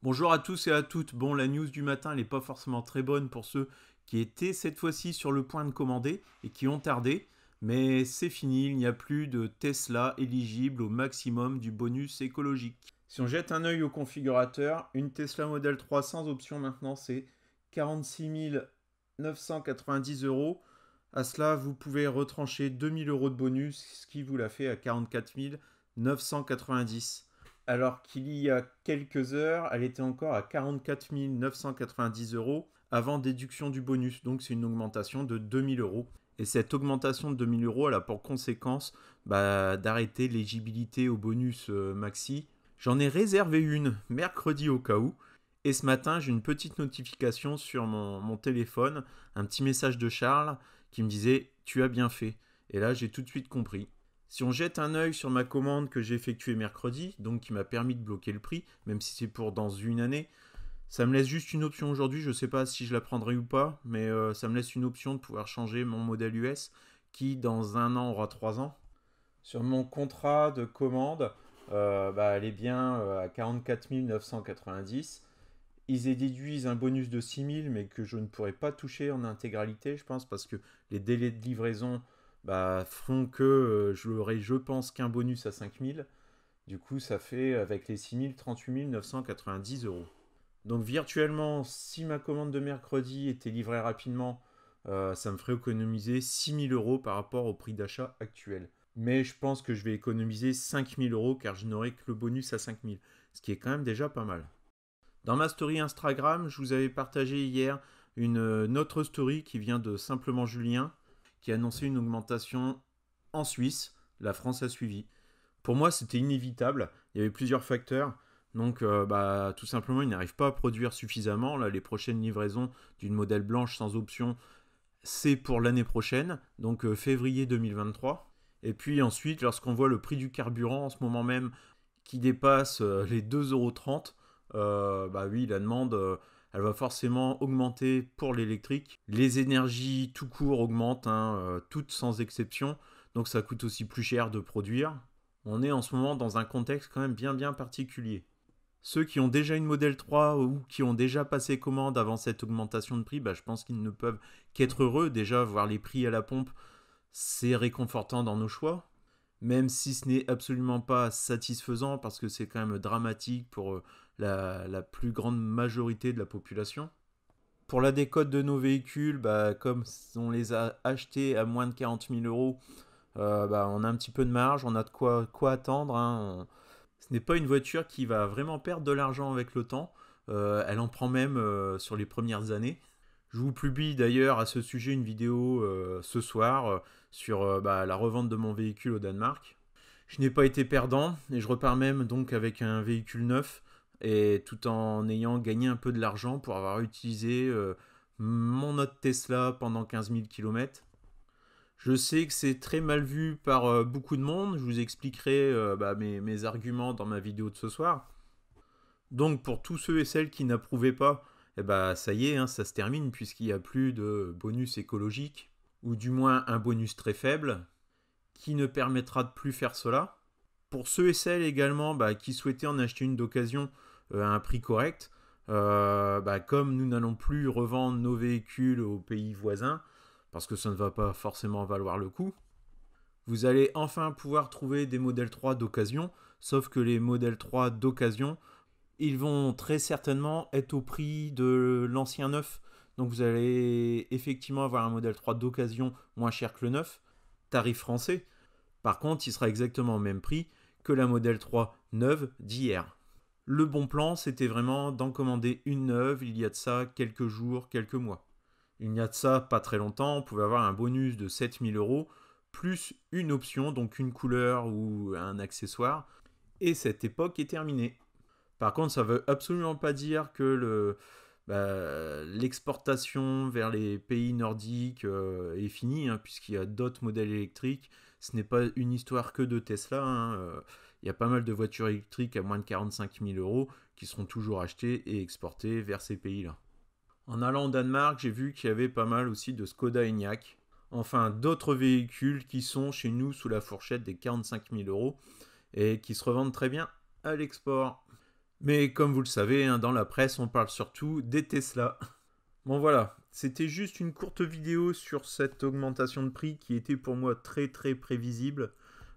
Bonjour à tous et à toutes. Bon, la news du matin, elle n'est pas forcément très bonne pour ceux qui étaient cette fois-ci sur le point de commander et qui ont tardé. Mais c'est fini, il n'y a plus de Tesla éligible au maximum du bonus écologique. Si on jette un œil au configurateur, une Tesla Model 3 sans option maintenant, c'est 46 990 euros. À cela, vous pouvez retrancher 2000 euros de bonus, ce qui vous la fait à 44 990. Alors qu'il y a quelques heures, elle était encore à 44 990 euros avant déduction du bonus. Donc c'est une augmentation de 2000 euros. Et cette augmentation de 2000 euros, elle a pour conséquence d'arrêter l'éligibilité au bonus maxi. J'en ai réservé une mercredi au cas où. Et ce matin, j'ai une petite notification sur mon téléphone, un petit message de Charles qui me disait tu as bien fait. Et là, j'ai tout de suite compris. Si on jette un œil sur ma commande que j'ai effectuée mercredi, donc qui m'a permis de bloquer le prix, même si c'est pour dans une année, ça me laisse juste une option aujourd'hui. Je ne sais pas si je la prendrai ou pas, mais ça me laisse une option de pouvoir changer mon modèle US qui, dans un an, aura 3 ans. Sur mon contrat de commande, elle est bien à 44 990. Ils déduisent un bonus de 6 000, mais que je ne pourrai pas toucher en intégralité, je pense, parce que les délais de livraison feront que j'aurai, je pense, qu'un bonus à 5 000. Du coup, ça fait, avec les 6 000, 38 990 euros. Donc, virtuellement, si ma commande de mercredi était livrée rapidement, ça me ferait économiser 6 000 euros par rapport au prix d'achat actuel. Mais je pense que je vais économiser 5 000 euros car je n'aurai que le bonus à 5 000, ce qui est quand même déjà pas mal. Dans ma story Instagram, je vous avais partagé hier une autre story qui vient de Simplement Julien, qui annonçait une augmentation en Suisse. La France a suivi. Pour moi, c'était inévitable. Il y avait plusieurs facteurs. Donc, tout simplement, ils n'arrivent pas à produire suffisamment. Là, les prochaines livraisons d'une modèle blanche sans option, c'est pour l'année prochaine, donc février 2023. Et puis ensuite, lorsqu'on voit le prix du carburant en ce moment même qui dépasse les 2,30 €, oui, la demande, elle va forcément augmenter pour l'électrique. Les énergies tout court augmentent, hein, toutes sans exception, donc ça coûte aussi plus cher de produire. On est en ce moment dans un contexte quand même bien particulier. Ceux qui ont déjà une Model 3 ou qui ont déjà passé commande avant cette augmentation de prix, je pense qu'ils ne peuvent qu'être heureux. Déjà, voir les prix à la pompe, c'est réconfortant dans nos choix, même si ce n'est absolument pas satisfaisant parce que c'est quand même dramatique pour la plus grande majorité de la population. Pour la décote de nos véhicules, comme on les a achetés à moins de 40 000 euros, on a un petit peu de marge, on a de quoi attendre, hein. Ce n'est pas une voiture qui va vraiment perdre de l'argent avec le temps. Elle en prend même sur les premières années. Je vous publie d'ailleurs à ce sujet une vidéo ce soir sur la revente de mon véhicule au Danemark. Je n'ai pas été perdant et je repars même donc avec un véhicule neuf et tout en ayant gagné un peu de l'argent pour avoir utilisé mon autre Tesla pendant 15 000 km. Je sais que c'est très mal vu par beaucoup de monde. Je vous expliquerai mes arguments dans ma vidéo de ce soir. Donc pour tous ceux et celles qui n'approuvaient pas, ça y est, hein, ça se termine puisqu'il n'y a plus de bonus écologique, ou du moins un bonus très faible, qui ne permettra de plus faire cela. Pour ceux et celles également qui souhaitaient en acheter une d'occasion à un prix correct, comme nous n'allons plus revendre nos véhicules aux pays voisins, parce que ça ne va pas forcément valoir le coup, vous allez enfin pouvoir trouver des modèles 3 d'occasion, sauf que les modèles 3 d'occasion, ils vont très certainement être au prix de l'ancien neuf. Donc vous allez effectivement avoir un modèle 3 d'occasion moins cher que le neuf, tarif français. Par contre, il sera exactement au même prix que la modèle 3 neuve d'hier. Le bon plan, c'était vraiment d'en commander une neuve il y a de ça quelques jours, quelques mois. Il y a de ça pas très longtemps, on pouvait avoir un bonus de 7 000 euros, plus une option, donc une couleur ou un accessoire, et cette époque est terminée. Par contre, ça ne veut absolument pas dire que l'exportation vers les pays nordiques est finie, hein, puisqu'il y a d'autres modèles électriques. Ce n'est pas une histoire que de Tesla, hein. Il y a pas mal de voitures électriques à moins de 45 000 euros qui seront toujours achetées et exportées vers ces pays-là. En allant au Danemark, j'ai vu qu'il y avait pas mal aussi de Skoda Enyaq. Enfin, d'autres véhicules qui sont chez nous sous la fourchette des 45 000 euros et qui se revendent très bien à l'export. Mais comme vous le savez, hein, dans la presse, on parle surtout des Tesla. Bon voilà, c'était juste une courte vidéo sur cette augmentation de prix qui était pour moi très très prévisible.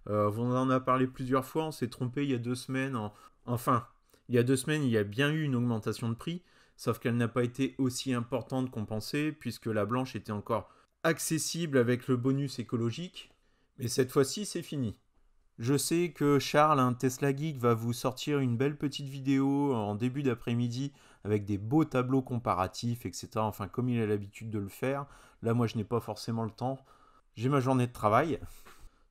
On en a parlé plusieurs fois, on s'est trompé il y a 2 semaines. Enfin, il y a 2 semaines, il y a bien eu une augmentation de prix, sauf qu'elle n'a pas été aussi importante qu'on pensait, puisque la blanche était encore accessible avec le bonus écologique. Mais cette fois-ci, c'est fini. Je sais que Charles, un Tesla Geek, va vous sortir une belle petite vidéo en début d'après-midi avec des beaux tableaux comparatifs, etc. Enfin, comme il a l'habitude de le faire. Là, moi, je n'ai pas forcément le temps. J'ai ma journée de travail.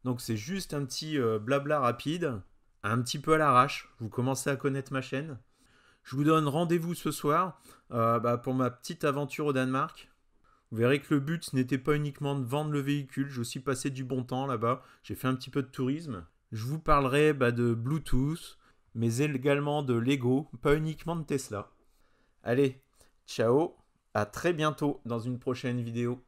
Donc, c'est juste un petit blabla rapide, un petit peu à l'arrache. Vous commencez à connaître ma chaîne. Je vous donne rendez-vous ce soir pour ma petite aventure au Danemark. Vous verrez que le but n'était pas uniquement de vendre le véhicule, j'ai aussi passé du bon temps là-bas, j'ai fait un petit peu de tourisme. Je vous parlerai de Bluetooth, mais également de Lego, pas uniquement de Tesla. Allez, ciao, à très bientôt dans une prochaine vidéo.